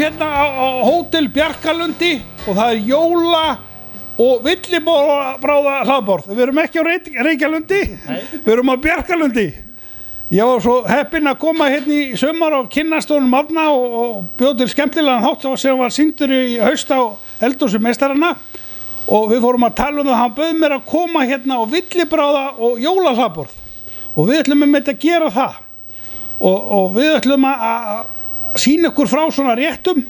hérna á Hótel Bjarkalundi og það jóla og villibráða hlaðborð. Við erum ekki á Reykjalundi, við erum á Bjarkalundi. Ég var svo heppinn að koma hérna í sumar og kynnast honum aðna og bjóð til skemmtilegan þátt sem var sýndur í haust á Eldhúsi meistarana og við fórum að tala það, hann bauð mér að koma hérna á villibráða og jólahlaðborð og við ætlum að gera það og við ætlum að sýna ykkur frá svona réttum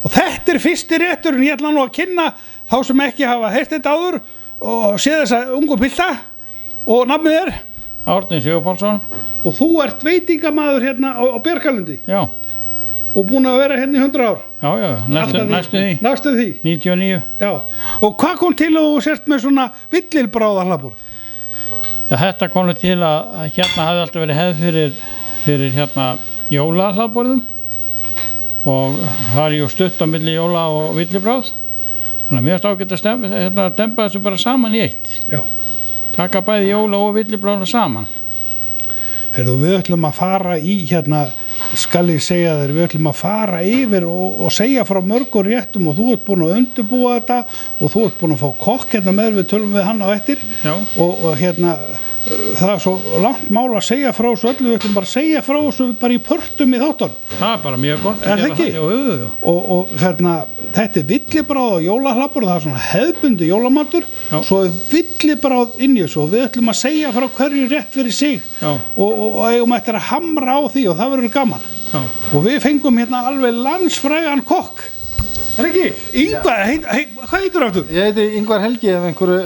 og þetta fyrsti rétturinn, ég ætla nú að kynna þá sem ekki hafa heyrt þetta áður og sé þessa ungu pilta og nafnið Árni Sigurpálsson. Og þú ert veitingamaður hérna á Bjarkalundi? Já. Og búin að vera hérna í 100 ár? Já, næstu því. 99. Já. Og hvað kom til að þú sért með svona villibráða hlaðborð? Já, þetta kom til að hérna hafði alltaf verið hefð fyrir hérna jólahlaðborðum og það er ju stutt á milli jóla og villibráð. Þannig að mér varst ágætt að dempa þessu bara saman í eitt. Já. Taka bæði jóla og villibráðna saman. Heyrðu, við ætlum að fara í hérna, skal ég segja þér, við ætlum að fara yfir og segja frá mörgum réttum og þú ert búin að undirbúa þetta og þú ert búin að fá kokk hérna með, við tölum við hann á eftir. Já. Og hérna, það er svo langt mál að segja frá þessu öllu, við ætlum bara að segja frá þessu bara í pörtum í þáttan. Það er bara mjög gott. Er það ekki? Jú. Og hérna, þetta villibráð og jólahlaðborð, það er svona hefðbundi jólamatur, svo villibráð inn í þessu og við ætlum að segja frá hverju rétt fyrir sig og eigum eftir að hamra á því og það verður gaman. Já. Og við fengum hérna alveg landsfrægan kokk. Er ekki? Ingvar, hvað heitir þú aftur? Ég heiti Ingvar Helgi ef einhverju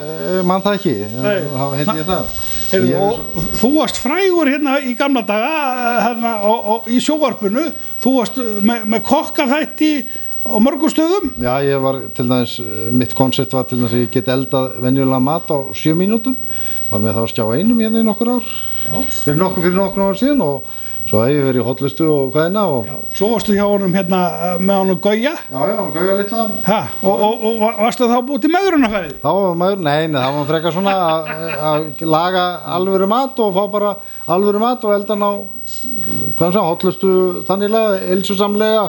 mann það ekki, þá heiti ég það. Og þú varst frægur hérna í gamla daga hérna, í sjónvarpinu, þú varst með kokkaþætti á mörgum stöðum? Já, ég var til dæmis, mitt koncept var til dæmis að ég get eldað venjulega mat á 7 mínútum, var með það á Skjá 1 hérna í nokkur ár, fyrir nokkur ár síðan og svo hef ég verið í Hollustu og hvaðina og... Já, svo varstu hjá honum hérna með honum Gauja? Já, Gauja litla. Ha, og varstu þá búið til megrunarfæði? Þá var maður, nei, það var frekar svona að laga alvöru mat og fá bara alvöru mat og eldan á, Hollustu þannilega, heilsusamlega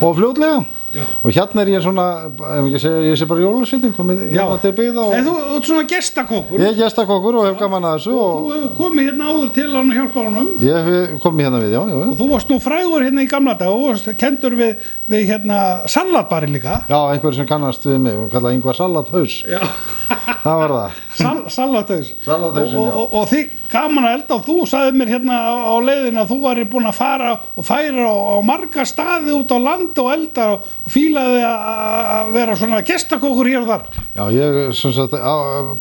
og fljótlega. Já. Og hérna ég svona, ég sé bara jólasveitin komið hérna til byggða og... En þú ert svona gestakokkur? Ég er gestakokkur og hef gaman að þessu og... Þú hefur komið hérna áður til hann og hjálpa honum? Ég hef komið hérna við, já. Og þú varst nú frægur hérna í gamla dag og varst kendur við hérna salatbarinn líka? Já, einhverjum sem kannast við mig, við kallaði Ingvar Salathaus. Já. Það var það. Salathaus. Salathausin, já. Og þig gaman að elda og þú sagði mér hérna á leiðinu að þú væri búin að fara og færa á marga staði út á land og elda og fílaði að vera svona gestakokkur hér og þar. Já, ég sem sagt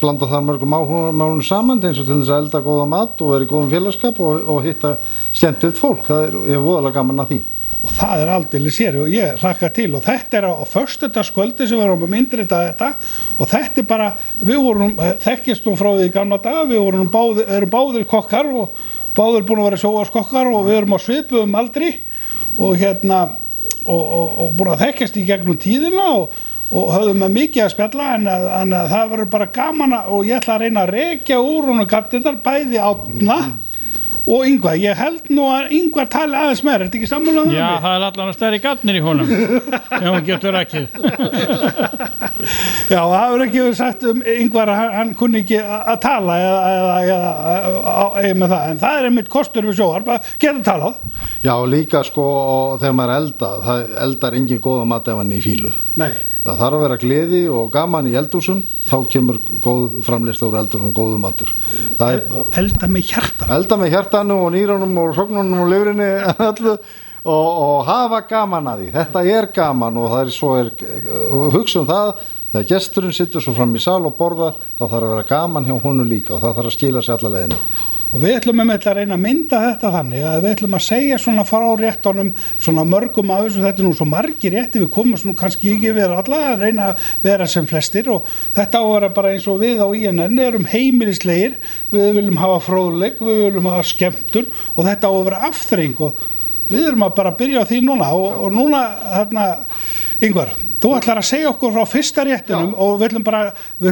blanda þar mörgum áhugamálum saman eins og til þess að elda góða mat og vera í góðum félagskap og hitta skemmtilegt fólk. Ég er voðalega gaman að því. Og það er aldeilis sér og ég hlakka til og þetta er á föstudagskvöldi sem við erum að myndrita þetta og þetta er bara, við vorum þekkist nú frá því í gamla daga, við erum báðir kokkar og báðir búin að vera sjóvarskokkar og við erum á svipuðum aldri og hérna og búin að þekkjast í gegnum tíðina og höfðum með mikið að spjalla en það verður bara gaman og ég ætla að reyna að rekja úr honum gattinnar bæði Árna og Ingvar, ég held nú að Ingvar tali aðeins meira, er þetta ekki sammála um það? Já, það er allan að stærri gatnir í honum ef hún getur rakið. Já, það hefur ekki verið sagt Ingvar að hann kunni ekki að tala eða með það, en það er einmitt kostur við sjónvarp að geta talað. Já, líka sko þegar maður það eldar engin góða mat ef hann í fílu. Nei. Það þarf að vera gleði og gaman í eldhúsum, þá kemur góð framleiðsla úr eldhúsum og góðu matur. Og elda með hjartanu. Elda með hjartanu og nýrunum og hrognunum og lifrinni öllu og hafa gaman að því. Þetta er gaman og það hugsa það, þegar gesturinn situr svo fram í sal og borða, þá þarf að vera gaman hjá honum líka og það þarf að skila sig alla leiðina. Og við ætlum að reyna að mynda þetta þannig að við ætlum að segja svona frá réttunum svona mörgum af þessu, þetta er nú svo margir rétti, við komumst nú kannski ekki vera alla að reyna að vera sem flestir og þetta á að vera bara eins og við á INN erum heimilislegir, við viljum hafa fróðleik, við viljum hafa skemmtun og þetta á að vera afþreying og við erum að bara byrja á því núna og núna hérna Ingvar, Þú ætlar að segja okkur frá fyrsta réttinum og við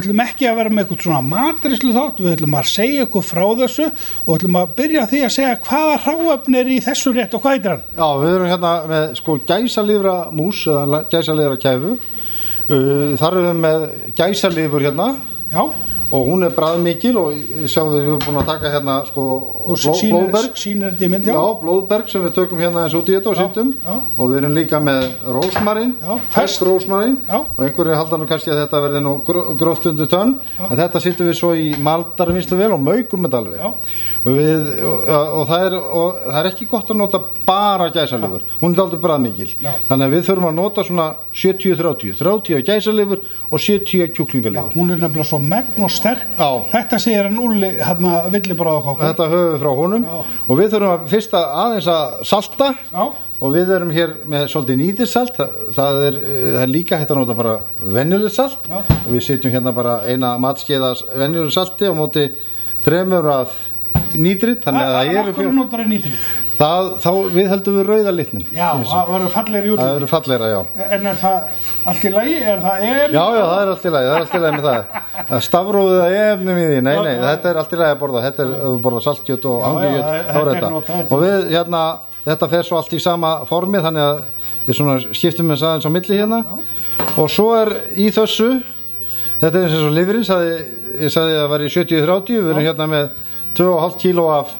ætlum ekki að vera með eitthvað svona matrislu þátt, við ætlum að segja okkur frá þessu og ætlum að byrja því að segja hvaða hráefni í þessu rétt og hvað heitir hann? Já, við erum hérna með sko gæsalifra mús eða gæsalifra kæfu. Þar erum við með gæsalifur hérna. Já. Og hún bragðmikil og sjáum við erum búin að taka hérna sko blóðberg. Sýnir þetta í mynd, já. Já, blóðberg sem við tökum hérna eins út í þetta og sýndum. Og við erum líka með rósmarín, ferskt rósmarín. Og einhverjir halda nú kannski að þetta verði nú gróft undir tönn. En þetta sýndum við svo í maldarvinnslu vel og maugum þetta alveg. Og það er ekki gott að nota bara gæsalifur. Hún aldrei bragðmikil. Þannig að við þurfum að nota svona 70-30. 30 gæsalifur og 70 kjúklingalifur. Hún nefnilega svo megn og sterk. Þetta segir hann Úlli hérna villibráðakokkur. Þetta höfum við frá honum og við þurfum að fyrst aðeins að salta og við erum hér með svolítið nýtirsalt. Það er líka hægt að nota bara venjulegt salt og við setjum hérna bara eina matskeiðas venjulegu salti á móti 3 af nítrit, þannig að það eru fyrir notar nítrit. Þá við heldum við rauða litnum. Já, það verður fallegri í útliti. Það verður fallegra, já. En er það allt í lagi? Er það EM? Já, það er allt í lagi, með það. Stafróðið að EM-num í því, nei, þetta er allt í lagi að borða. Þetta er að þú borða saltkjöt og hangikjöt, þá er þetta. Og við, hérna, þetta fer svo allt í sama formi, þannig að við svona skiptum með aðeins á milli hérna. Og svo í þessu, þetta er eins og lifrin, ég sagði að það var í 70-30, við erum hérna með 2,5 kíló af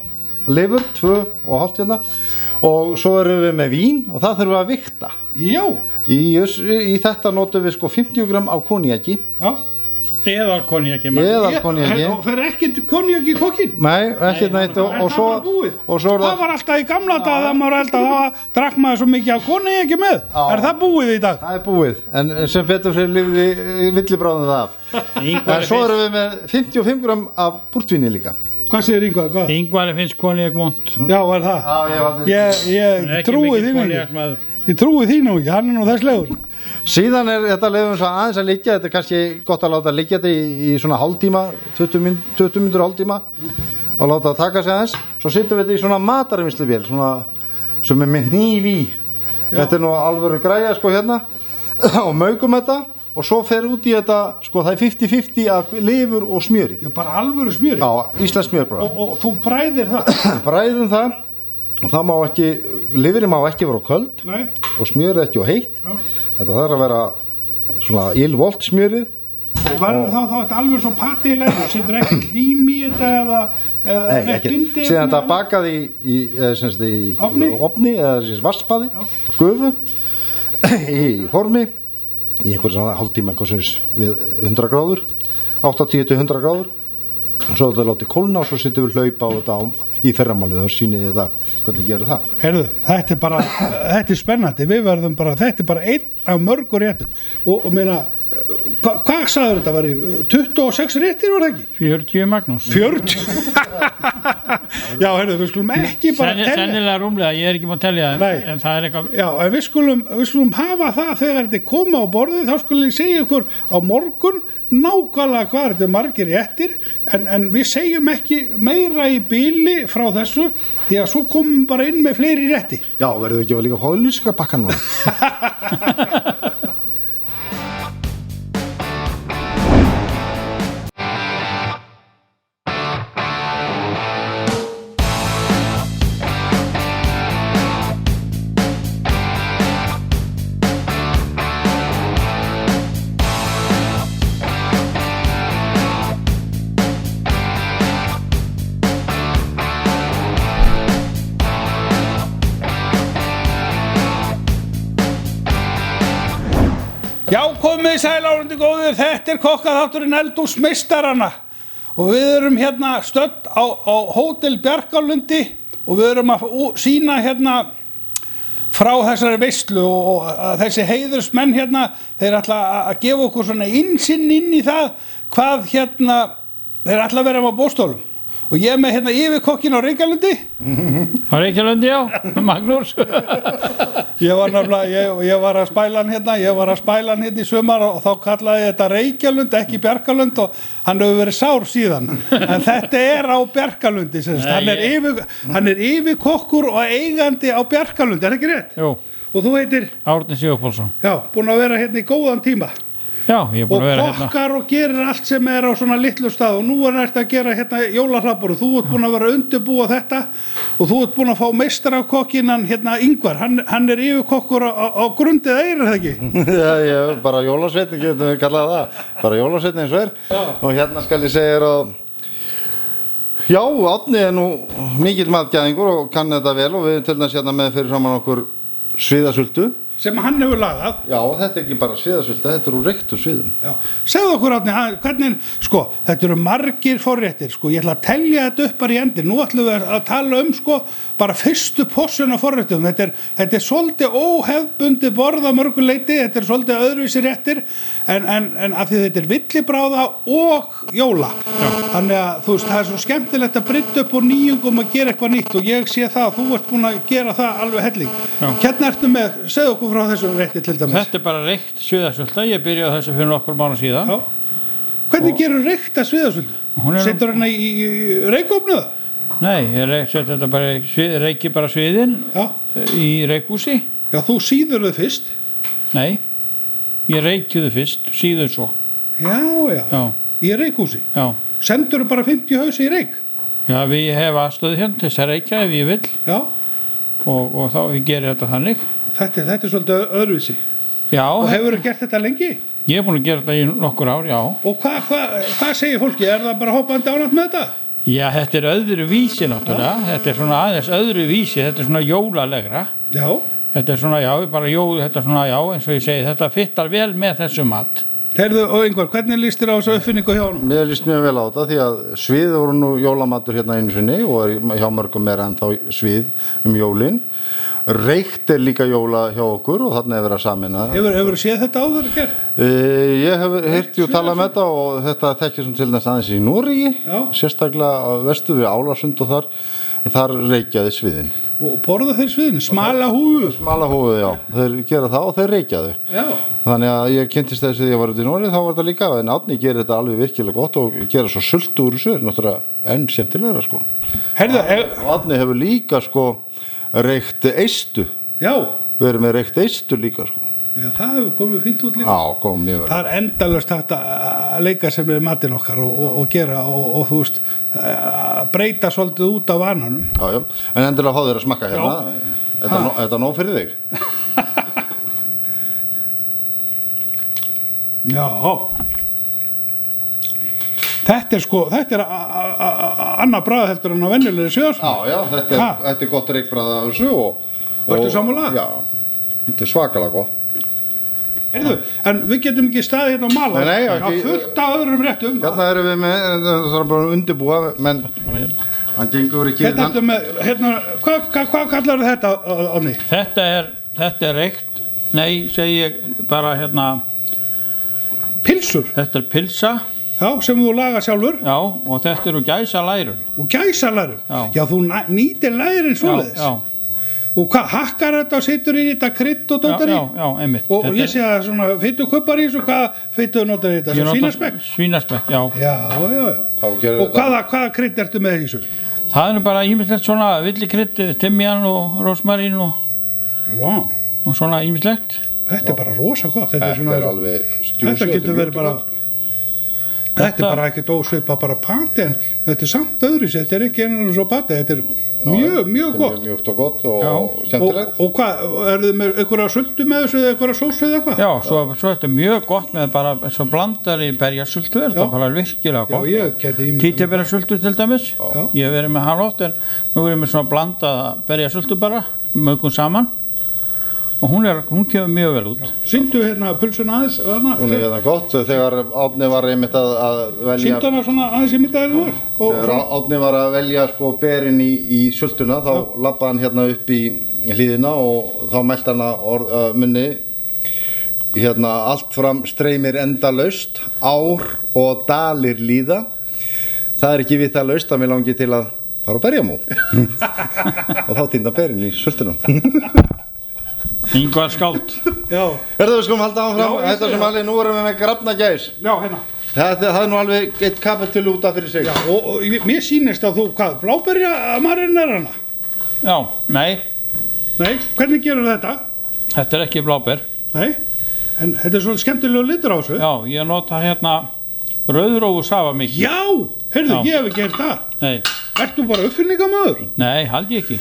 lifur, 2,5 hérna og svo erum við með vín og það þurfum við að vigta. Já. Í þetta notum við sko 50 gram af konjaki. Já. Eðalkonjaki. Og fer ekkert konjaki í kokkin? Nei, ekkert neitt og svo það var alltaf í gamla daga þegar maður held að það drakk maður svo mikið af konjaki með. Er það búið í dag? Það er búið, en sem betur fyrir lifði villibráðum það af. En svo erum við með 55 gram af púrtvíni líka. Hvað segir Ingvar? Ingvari finnst konjak vont. Já, er það? Ég trúi þínu ekki. Ég trúi þínu ekki, hann er nú þesslegur. Síðan er þetta leiðum svo aðeins að liggja, þetta er kannski gott að láta liggja þetta í svona hálftíma, 20 mínútur hálftíma og láta það taka sig aðeins. Svo setjum við þetta í svona matarvinnsluvél, svona sem er með hníf í. Þetta er nú alvöru græja sko hérna og maugum þetta. Og svo fer út í þetta, sko það er 50-50 af lifur og smjöri. Já, bara alvöru smjöri? Já, íslensk smjör bara. Og þú bræðir það? Bræðum það og það má ekki, lifurinn má ekki vera köld. Nei. Og smjörið ekki og heitt. Já. Þetta þarf að vera svona ylvolt smjörið. Og verður þá þetta alveg svo patilega? Þú setur ekki lím í þetta eða nei, ekki. Síðan þetta bakað í ofni eða vassbaði, gufu, í formi. Í einhverjum svona hálftíma við 100 gráður, 80-100 gráður og svo þetta látið kólna og svo setjum við hlaupa á þetta í ferramálið og sýnið þetta hvernig gerum það. Heyrðu, þetta er spennandi, þetta er bara einn af mörgur réttum og meina, hvað sagður þetta var í 26 réttir var það ekki? 40 Magnús. 40? Já, heyrðu, við skulum ekki bara telja. Sennilega rúmlega, ég er ekki búin að telja það, en það er eitthvað. Já, en við skulum hafa það þegar þetta er komið á borðið, þá skulum ég segja ykkur á morgun nákvæmlega hvað þetta er margir réttir, en við segjum ekki meira í bili frá þessu, því að svo komum bara inn með fleiri rétti. Já, verðum við ekki að líka fá auglýsingapakka núna? Já, komið sæl árundi góðir, þetta er kokkaþátturinn Eldhúsmeistarana og við erum hérna stödd á Hótel Bjarkalundi og við erum að sýna hérna frá þessari veislu og þessi heiðursmenn hérna, þeir ætla að gefa okkur svona innsinn inn í það hvað hérna, þeir ætla að vera á bóstólum. Og ég er með hérna yfirkokkin á Reykjalundi. Á Reykjalundi, já, Magnús. Ég var að spæla hann hérna í sumar og þá kallaði ég þetta Reykjalund, ekki Bjarkalund og hann hefur verið sár síðan. En þetta er á Bjarkalundi, hann er yfirkokkur og eigandi á Bjarkalundi, er það ekki rétt? Jú. Og þú heitir? Árni Sigurpálsson. Já, búin að vera hérna í góðan tíma. Já, ég er búin að vera Og kokkar og gerir allt sem á svona litlu stað og nú þetta að gera hérna jólahlaðborð og þú ert búin að vera að undirbúa þetta og þú ert búin að fá meistarafkokkinnan hérna Ingvar, hann yfirkokkur á grundið það ekki? Já, bara jólasveitni getum við kallað það, bara jólasveitni eins og og hérna skal ég segja þér já, Árni nú mikill matgæðingur og kann þetta vel og við til dæmis hérna með fyrir saman okkur sviðasultu sem hann hefur lagað. Já, þetta ekki bara sviðasulta, þetta úr reyktum sviðum. Já, segðu okkur Árni, hvernig, sko, þetta eru margir forréttir, sko, ég ætla að telja þetta upp bara í endir, nú ætlum við að tala sko, bara fyrstu porsun af forréttum, þetta er svolítið óhefbundið borð á mörgu leyti, þetta er svolítið öðruvísi réttir, en af því þetta er villibráða og jóla, þannig að þú veist, það er svo skemmtilegt að brydda upp úr nýjungum að gera eitthvað nýtt og ég sé það að þú ert búin að gera það alveg helling. Hérna ertu með, segðu okkur frá þessu rétti til dæmis. Þetta er bara reykt sviðasulta, ég byrjaði þessu fyrir nokkur mánu síðan. Já. Hvernig gerur reykta sviðasultu? Setur hana í reykofnu það? Nei, ég seti þetta bara, reyki bara sviðin í reykhúsi. Já, þú síður þau fyrst? Nei, ég reyki þau fyrst, síður svo. Já, í reykhúsi? Já. Sendur þau bara 50 hausi í reyk? Já, við hef aðstöðu hérna til þess að reykja ef ég vil. Já. Og þá ég gerir þetta þannig. Þetta er svolítið öðruvísi. Já. Og hefur þú gert þetta lengi? Ég er búin að gera þetta í nokkur ár, já. Og hvað segir fólki? Er það bara hoppandi ánægt með þetta? Já, þetta er öðru vísi náttúrulega. Þetta er svona aðeins öðru vísi, þetta er svona jólalegra. Já. Þetta er svona, já, bara jól, þetta er svona, já, eins og ég segi, þetta fittar vel með þessu mat. Heyrðu, og Ingvar, hvernig líst þér á þessu uppfinningu hjá honum? Mér líst mjög vel á þetta því að svið voru nú jólamatur hérna einu sinni og hjá mörgum ennþá svið jólin. Reykt líka jóla hjá okkur og þarna verið að samina. Hefur séð þetta áður gert? Ég hef heyrt tala um þetta og þetta þekkir sem til dæmis aðeins í Noregi, sérstaklega á vestur við Álasund og þar reykjaði sviðin. Og borða þeir sviðin? Smala húfu? Smala húfu, já. Þeir gera það og þeir reykjaðu. Já. Þannig að ég kynntist þessi þegar ég var út í Noregi, þá var þetta líka, en Árni gerir þetta alveg virkilega gott og gera svo sultu úr þessu, náttúrulega enn skemmtilegra sko. Heyrðu, og Árni hefur líka sko reykt eistu. Já. Við erum með reykt eistu líka sko. Já, það hefur komið fínt út líka. Já, komið mjög vel. Það endalaust hægt að leika sem matinn okkar og gera og þú veist, breyta svolítið út af vananum. Já, en endilega fá þér að smakka hérna. Þetta er nóg fyrir þig. Já. Þetta er annað bragð heldur en á venjulegri sviðarsmá. Já, þetta er gott reykbragð af þessu og ertu sammála? Já, þetta er svakalega gott. Heyrðu, en við getum ekki staðið hérna á Mala. Nei, ekki. Það fullt af öðrum réttum. Hérna erum við með, það er bara undirbúa, menn hann gengur ekki. Hvað kallar þetta, Árni? Þetta er reykt, nei, segi ég bara hérna. Pilsur? Þetta er pilsa. Já, sem þú lagar sjálfur. Já, og þetta eru gæsalærum. Og gæsalærum? Já, þú nýtir lærin svoleiðis. Já. Og hvað, hakkar þetta og setur í þetta krydd og dótar í? Já, einmitt. Og ég sé að svona fitukuppar í þessu, hvað fituðu notar í þetta? Svínaspekk? Svínaspekk, já. Já. Og hvaða krydd ertu með í þessu? Það er bara ýmislegt svona villikrydd, timjan og rósmarín og svona ýmislegt. Þetta er bara rosa gott. Þetta er alveg stjúsið. Þetta getur verið bara... Þetta er bara ekkert ósvipa bara pati en þetta er samt öðruvísi, þetta er ekki einhvern svo pati, þetta er mjög gott. Þetta er mjög gott og skemmtilegt. Og hvað, er þið með einhverja sultu með þessu eða einhverja sósu eða eitthvað? Já, svo þetta er mjög gott með bara svo blandar í berjasultu, þetta er bara virkilega gott. Já, ég geti ímyndað. Títeberjasultu til dæmis, ég hef verið með hann oft en nú erum við svona blandað berjasultu bara, mögum saman. Og hún kemur mjög vel út. Sýndu hérna pulsuna aðeins? Hún er hérna gott, þegar Árni var einmitt að velja... Sýndu hana svona aðeins í mittaðinu? Þegar Árni var að velja sko berin í sultuna, þá labbaði hann hérna upp í hlíðina og þá mælti hann að munni hérna allt fram streymir endalaust, ár og dalir líða. Það er ekki við það laust að mér langi til að fara á berjamó. Og þá týnda berin í sultuna. Ingvar skáld. Já. Við skulum halda áfram. Þetta sem alveg, nú erum við með grafna gæs. Já, hérna. Það er nú alveg eitt kapitel út af fyrir sig. Já, og mér sýnist að þú, hvað, bláberjamarinn er hana? Já, nei. Nei, hvernig gerur þetta? Þetta er ekki bláber. Nei, en þetta er svona skemmtilegu litur á þessu. Já, ég nota hérna rauðrófu safa mikið. Já, heyrðu, Já. ég hef ekki gert það. Nei, Ertu bara uppfinningamöður? nei, haldi ég ekki.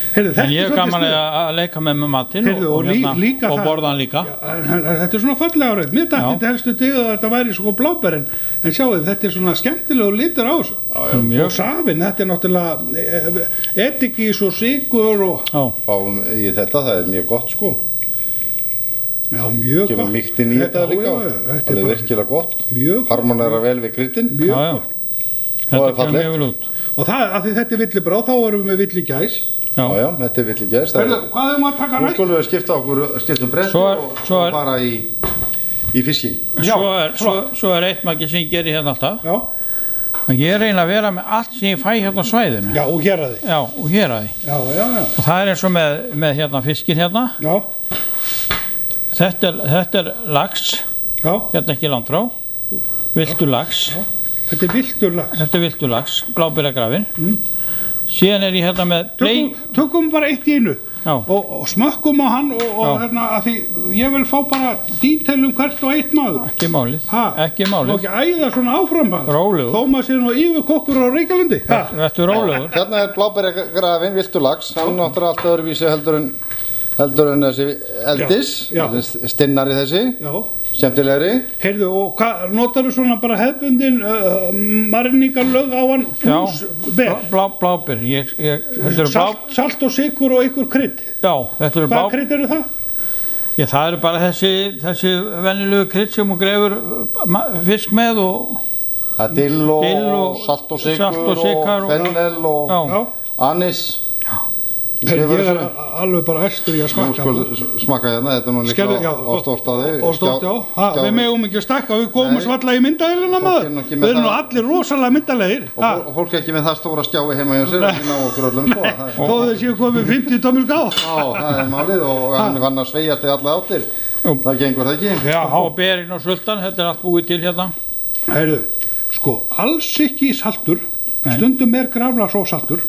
Heyrðu, þetta En ég er gaman sniðugt. að leika með matinn Heyrðu, og líka og það- borða hann líka. En þetta er svona fallega áreið. Mér dætti þetta helstu til að þetta væri svona bláber en sjáu þetta er svona skemmtilegu litur á þessu. Og Mjög, safinn, þetta er náttúrulega etikís og sykur og já, Fáum í þetta, það er mjög gott sko. já, mjög Kemur gott. mýktin í þetta líka. Þetta er Alveg bara virkilega gott. mjög, Harmonera vel við kryddin. mjög já, já. gott. Þetta er kemur fallegt. mjög vel út. Og það, af því þetta er villibráð, þá erum við með villigæs. Já, já, þetta er vill í gerst. Heyrðu, hvað hefum við að taka Nú næst? skulum við skipta bretti Svo er- og fara í fiskin. Já, Svo er eitt maggi sem ég geri hérna alltaf. Já, Að ég reyna að vera með allt sem ég fæ hérna á svæðinu. já, og gera þið. Já, og hér að því. Já, já, já. Og það er eins og með hérna fiskir hérna. Já, Þetta er lax, já, hérna ekki langt frá. Viltur lax. þetta er viltur lax. Þetta er viltur lax, bláberagrafin. Síðan er ég hérna með Tökum bara eitt í einu Já, og smökkum á hann og Já. hérna, að því ég vil fá bara dítelum hvert og eitt maður. ekki málið. Ha? Ekki Og málið. ekki æða svona áfram bara. Rólegur. Þó maður sé nú yfirkokkur á Reykjalundi. Ha? Þetta er rólegur. Hérna er bláberjagrafin, viltur lax. Hann náttúrulega allt öðruvísi heldur en þessi eldis. Já. Stinnari þessi, Já. skemmtilegri. Heyrðu, og hvað, notarðu svona bara hefbundin mariníkarlög á hann pluss ber? Bláber. Þetta eru Salt og sykur og ykkur krydd. Já, þetta eru Hvað krydd eru það? Já, það eru bara þessi venjulegu krydd sem hún grefur fisk með og Það er dill Dill og og salt og salt og sykur sykar og og- fennel og Já. Já. anis. Heyrðu, ég er alveg bara æstur í að Nú smakka. sko smakka hérna, þetta er nú líka Skerðu, já, á stórstaði. Og stórt, já. Ha, við megum ekki að stakka, við komum Nei. svalla í myndaðilina Fólk maður. er nú ekki með Við erum nú það. allir rosalega myndalegir. Og fólk er ekki með það stóra skjái heima hjá sér, ekki ná okkur öllum sko. Það er- Þó þau séu komið 50 tómur ská. Já, það er málið og hann að sveigjast í alla áttir. Jú. Það gengur það ekki. Já, og berin og sultan, þetta er allt búið til hérna. heyrðu, sko, alls ekki saltur. Stundum er graflags og saltur.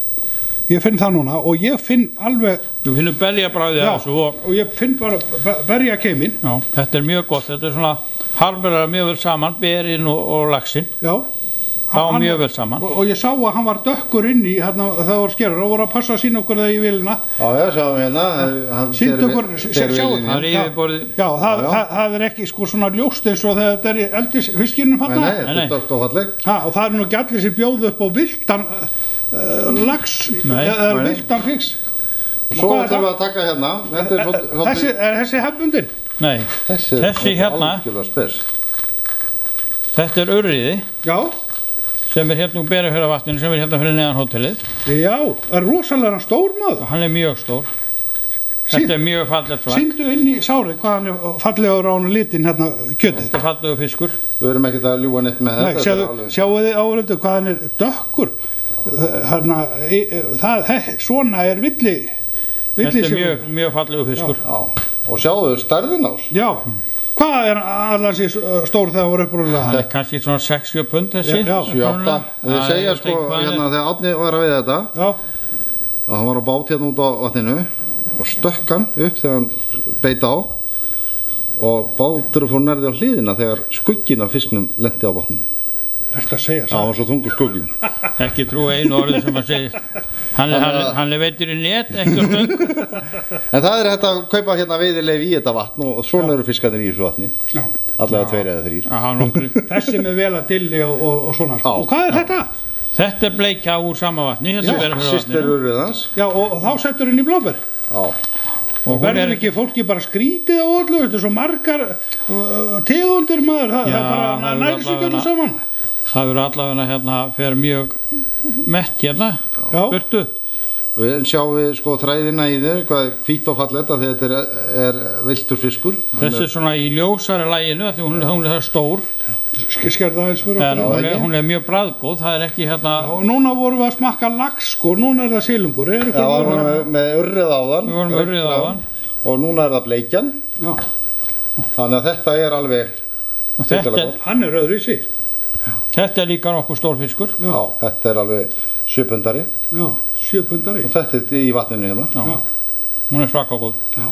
Ég finn það núna og ég finn alveg, Þú finnur beljabræðið já, þessu og og ég finn bara berja keimin. já, þetta er mjög gott. Þetta er svona harmur mjög vel saman, berin og laxinn. Já. Það var mjög vel saman. Og ég sá að hann var dökkur inn í, hérna, það var skerur og voru að passa að sína okkur það í vilina. Já, sjáum við hérna. Sýndu okkur, sjáu Það er yfirborðið. Já, það er ekki sko svona ljóst eins og þegar þetta er í eldis fiskinum Nei, hann. þetta Nei. er dögt og falleg. Og það er nú ekki allir sem bjóðu upp á viltan lax Nei. eða Nei. viltan fisk. Svo hvað er ætlum við að taka hérna. Þetta er svolítið. Þessi hefbundin? Nei, Þessi Þessi hérna. algjörlega spes. þetta er urriði Já, sem er hérna úr Berufjörðavatninu sem er hérna fyrir neðan hótelið. já, það er rosalega stór maður. Hann er mjög stór. Þetta er mjög fallegt flagg. Sýndu inn í sárið hvað hann er fallegur á hann litin hérna kjötið. Þetta er fallegu fiskur. Við erum ekkert að ljúga neitt með Nei, þetta. sjáu þið áhverju hvað hann er dökkur. Hérna, svona er villi Þetta er mjög fallegu fiskur. Já, og sjáðu stærðin á þessu. Já, hvað er allan sér stór þegar hann var upprúðulega? Hann er kannski svona 60 pund þessi. Já, 7-8. Þið segja sko, hérna þegar Árni var að við þetta, Já, að hann var á bát hérna út á vatninu og stökk hann upp þegar hann beit á og bátur fór nærði á hliðina þegar skugginn af fisknum lendi á vatninu. þetta að segja Já, hann var svo þungur skugginn. Ekki trú einu orði sem hann segir. Hann er veitur í net, ekki á stöng. En það er hægt að kaupa hérna veiðileif í þetta vatn og svona eru fiskarnir í þessu vatni. Já. Allega 2 eða 3. Já, nokkru. Þessi með vel að dilli og svona. Já. Og hvað er þetta? Þetta er bleikja úr sama vatni. Hérna Já, systir urrið hans. Já, og þá settur henni í blóber. Já, Og hún Verður er ekki fólki bara skrítið á öllu? Þetta er svo margar tegundir maður. Það Já, er bara það er nærst ekki öllu allavega- saman. Það verður allavega hérna fer mjög mett hérna. Já. Burtu. við sjáum við sko þræðina í þér, hvað er hvít og falletta því þetta er viltur fiskur. Þessi er svona í ljósari læginu því hún er það stór. Skerðu það eins fyrir En okkur. hún er mjög bragðgóð. Það er ekki hérna. Og núna vorum við að smakka lax, sko. Núna er það silungur. Er Já, það var með urrið áðan. Við vorum með urriða áðan. Og núna er það bleikjan. Já, Þannig að þetta er alveg, Og þetta, gott. hann er öðru í sig. þetta er líka nokkuð stór fiskur. já, þetta er alveg 7 pundari. Já, 7 pundari. Og þetta er í vatninu hérna. Já. Hún er svaka góð. Já.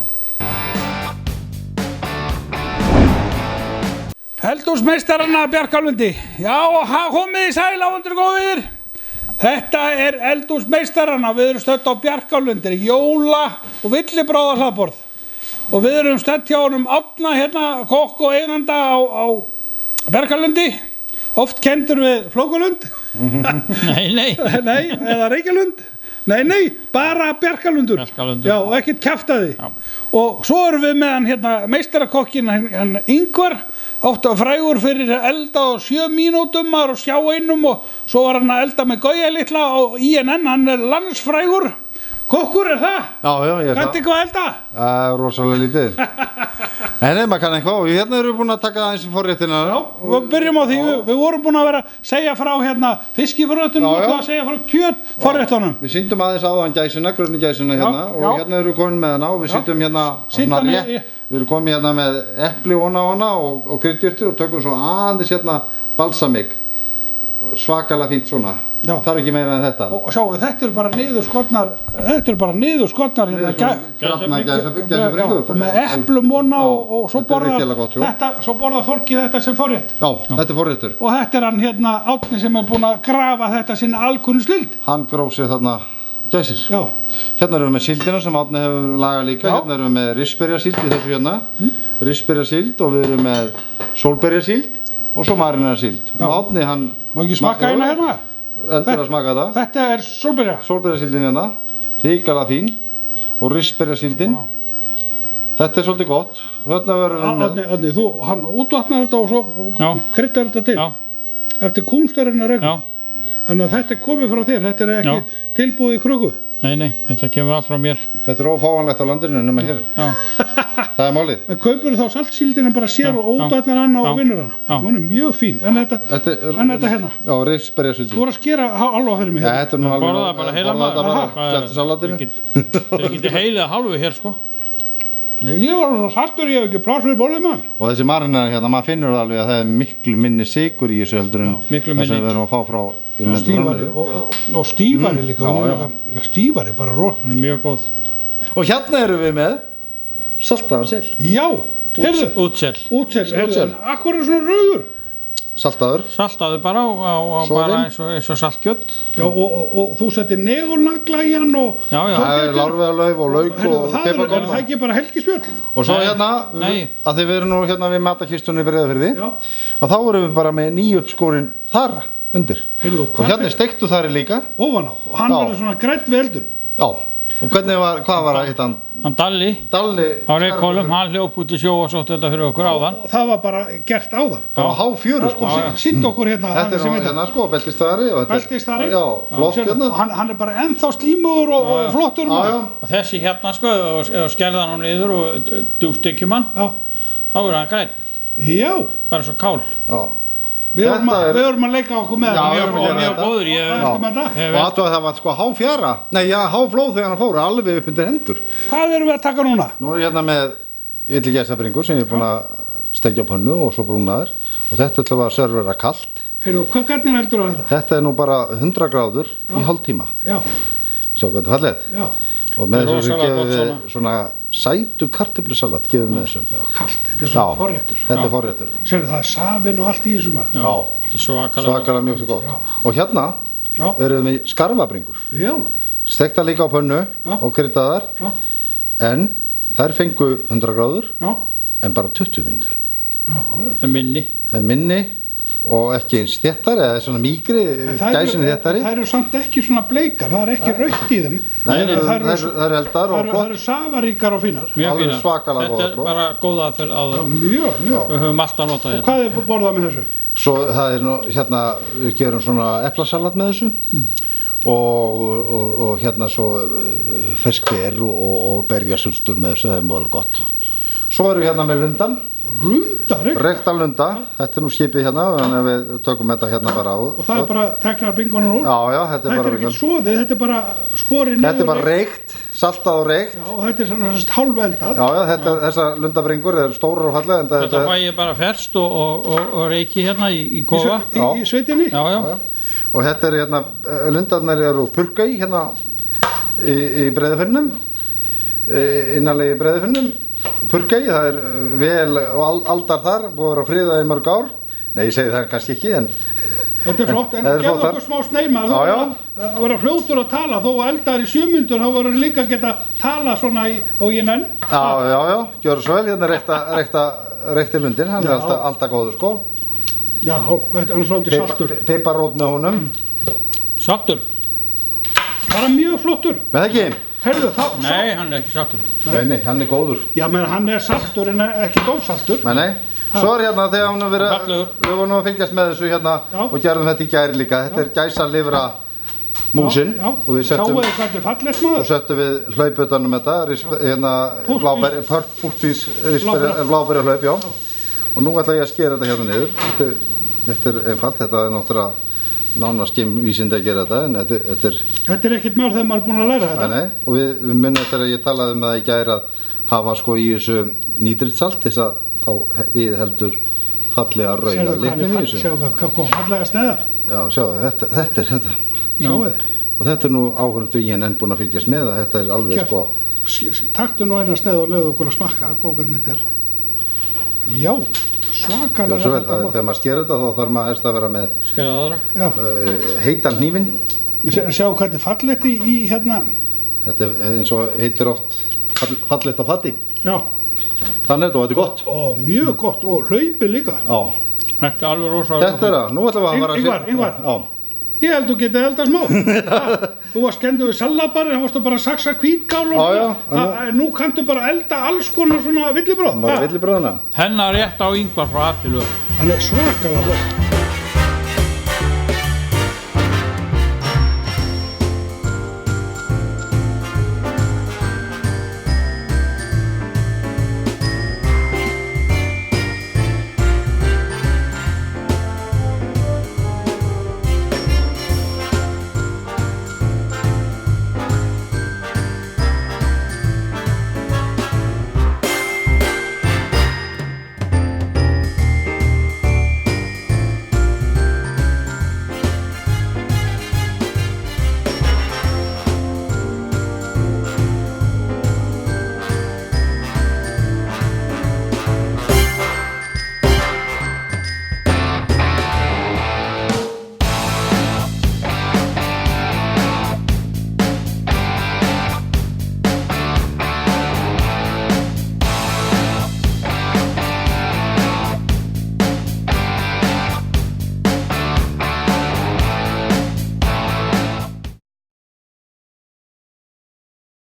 Eldhúsmeistarana Bjarkalundi. Já, komið í sæl áhundur góðir. Þetta eldhúsmeistarana. Við erum stödd á Bjarkalundi, jóla- og villibráða hlaðborð. Og við erum stödd hjá honum Árna hérna, kokk og eiganda á Bjarkalundi. Oft kendur við Flókalund. Nei. Nei, eða Reykjalund. Nei, bara Bjarkalundur. Já, og ekkert kjaftaði. Já. Og svo erum við með hann hérna meistarakokkin hann Ingvar, átt frægur fyrir að elda á 7 mínútum og sjá einum, og svo var hann að elda með Gauja litla og INN, hann landsfrægur kokkur, það? Já, ég Kanntu eitthvað að elda? Rosalega lítið. Nei, maður kann eitthvað, og hérna erum við búin að taka aðeins í forréttina. Já, við byrjum á því, við vorum búin að vera að segja frá hérna fiskiforréttunum og að segja frá kjötforréttunum. Við sýndum aðeins áðan gæsina, grunni gæsina hérna, og hérna erum við komin með hana og við sýndum hérna svona rétt. Við erum komin hérna með epli ofan á hana og kryddjurtir og tökum svo aðeins hérna balsamik. Svakalega fínt svona. Þarf ekki meira en þetta. Og sjáu, þetta eru bara niðurskornar hérna gæsabringur. Og með eplum vona og svo borðar fólki þetta sem forrétt. Já, þetta forréttur. Og þetta hann hérna Árni sem búinn að grafa þetta sinna alkunnu snild. Hann gróf sér þarna gæsir. Já. Hérna erum við með síldina sem Árni hefur lagað líka. Já. Hérna erum við með risberjasíld í þessu hérna. Risberjasíld, og við erum með sólberjasíld og svo marinarasíld. Og Árni hann... Má ekki smakka hérna? Endur að smaka þetta. Þetta sólberja. Sólberjasíldin hérna. Ríkala fín. Og risberjasíldin. Þetta svolítið gott. Hérna verðum við með... Árni, hann útvatnar þetta og svo kryddar þetta til. Já. Eftir kúmstarinnar reglu. Já. Þannig að þetta komið frá þér, þetta ekki tilbúið í krukku. Nei, þetta kemur allt frá mér. Þetta ófáanlegt á landinu nema hér. Já. Það málið. En kaupur þá saltsíldina bara sér og ódætnar hana og vinnur hana. Hún mjög fín, en þetta hérna. Já, risberjasíldin. Þú voru að skera hálfa fyrir mig hérna. Þetta nú alveg. Borða bara heila maður. Sleftu salatinu. Þeir geti heilið hálfu hér, sko. Nei, ég var svo sattur, ég hef ekki pláss fyrir borðið maður. Og þessi marinar hérna, maður finnur það alveg að það miklu minni sykur í þessu heldur en það sem við erum að fá frá innlendu framleiðslu. Og stífari líka. Stífari, bara rót. Hann mjög góð. Og hérna erum við með saltaðan sel. Já, heyrðu. Útsel. Akkur svona rauður. Saltaður. Saltaður bara bara eins og saltkjöt. Já, og þú settir negulnagla í hann og... Já. Það lárveðalauf og lauk og piparkorn. Það er ekki bara helgispjöld. Og svo hérna, að þið verum nú hérna við matakistunni í Breiðafirði, og þá erum við bara með nýuppskorinn þar undir. Og hérna steiktu þari líka. Ofan á. Og hann verður svona grænt við eldun. Já. Og hvað var að hitta hann? Hann Dalli á Reykhólum, hann hljóp út í sjó og sótti þetta fyrir okkur áðan. Og það var bara gert áðan. Það var háfjöru sko. Sýnd okkur hérna. Þetta er hérna sko, beltistari. Beltistari. Já, flott hérna. Hann er bara ennþá slímugur og flottur. Og þessi hérna sko, ef skerðan hann niður og djúpstekjum hann, þá er hann græn. Já. Bara svo kál. Já. Við vorum að leika okkur með þetta. Mjög góður. Og það var sko háflóð þegar hann fór alveg upp undir hendur. Hvað erum við að taka núna? Nú er hérna með villigæsabringur sem ég er búin að steikja á pönnu og svo brúnaður. Og þetta ætla að servera kalt. Heyrðu, hvernig heldur það þetta? Þetta er nú bara 100 gráður í hálftíma. Já. Sjá hvað þetta er fallegt. Já. Og með þessu gefum við svona sætu kartöflusalat gefum við með þessum. Já, kalt, þetta er svona forréttur. Þetta er forréttur. Sérðu, það er safinn og allt í þessum maður. Já, svakalega mjög svo gott. Og hérna erum við skarfabringur. Já. Stekta líka á pönnu og kryddaðar. Já. En þær fengu 100 gráður en bara 20 mínútur. Já. Það er minni. Og ekki eins þéttari, eða svona mýkri, gæsinni þéttari. Það eru samt ekki svona bleikar, það er ekki rautt í þeim. Nei, það eru eldar og flott. Það eru safaríkar og fínar. Mjög fínar. Svakalega góða, sko. Þetta er bara góð aðferð á það. Mjög. Við höfum alltaf notað hérna. Og hvað er borðað með þessu? Svo það er nú, hérna, við gerum svona eplasalat með þessu. Og hérna svo fersker og berjasulstur með þessu, það er mjög gott. Svo erum við hérna með lundan. Reykta lunda, þetta er nú skipið hérna, þannig að við tökum þetta hérna bara á. Og það er bara teknar bringunum úr? Já, þetta er bara... Þetta er ekki soðið, þetta er bara skorið niður... Þetta er bara reykt, saltað og reykt. Já, og þetta er svona hálfveldað. Já, þessar lundabringur er stórar og fallega. Þetta fæ ég bara ferskt og reyki hérna í kofa. Í sveitinni? Já. Og þetta er hérna, lundarnir eru purka í hérna í Breiðafirðinum, innanlega í Breiðafirðinum. Purkey, það vel aldar þar, búið að vera friðað í mörg ár. Nei, ég segi það kannski ekki, en Þetta flott, en Það gefðu flottar. okkur smá sneima. Þú Já, verður að fljótur að tala, þó að eldar í 7 mínútur, þá verður líka að geta tala svona og ég nenn. já, gjör svo vel, hérna reykti lundin, hann alltaf góður sko. Já, þetta er svolítið saltur. Piparrót með honum. Saltur? Bara mjög flottur. Með það ekki? Herðu, þá... Nei, hann er ekki saltur. Nei, hann er góður. Já, menn hann er saltur en ekki dófsaltur. Nei. Svo hérna þegar hann Fallegur. við vorum að fylgjast með þessu hérna Já. og gerðum þetta í gær líka. Þetta er gæsalifra músin Já, og við settum sjáu þið hvað þetta er fallegt maður. við hlauputanum þetta, hérna púrtvís bláberja hlaup, já. Og nú ætla ég að skera þetta hérna niður. Þetta er einfalt, þetta er náttúrulega nánast geimvísindi að gera þetta, en þetta er... Þetta er ekkert mál þegar maður er búinn að læra þetta. Nei, og við munum eftir að ég talaði með það í gær að hafa sko í þessu nítritsalt þess að þá við heldur fallega rauða litnum í þessu. Sjáu hvað kom fallega sneðar. Já, sjáu, þetta er þetta. Sjáu þið. Og þetta er nú áhverjum ég enn búinn að fylgjast með að þetta er alveg sko... Taktu nú eina sneð og leiðu okkur að smakka hvað þetta er. Já, svakalega. Já, svo vel, þegar maður sker þetta þá þarf maður helst að vera með Skerðu aðra? Já. Heitan hnífinn. Sjáu hvað þetta er fallegt í hérna. Þetta er eins og heitir oft fallegt á fatti. Já. Þannig er þetta og þetta er gott. Ó, mjög gott og hlaupið líka. Já. Þetta er alveg rosalega. Þetta er það. Nú ætlum við að fara Ingvar. Já. Ég held þú getið eldað smá. Þú varst kendur við sallabarinn, það varstu bara að saksa hvítgál og Já. nú kanntu bara elda alls konar svona villibráð. Bara villibröðuna. Hennar rétt á Ingvar frá A til Ö. Hann er svakalega flott.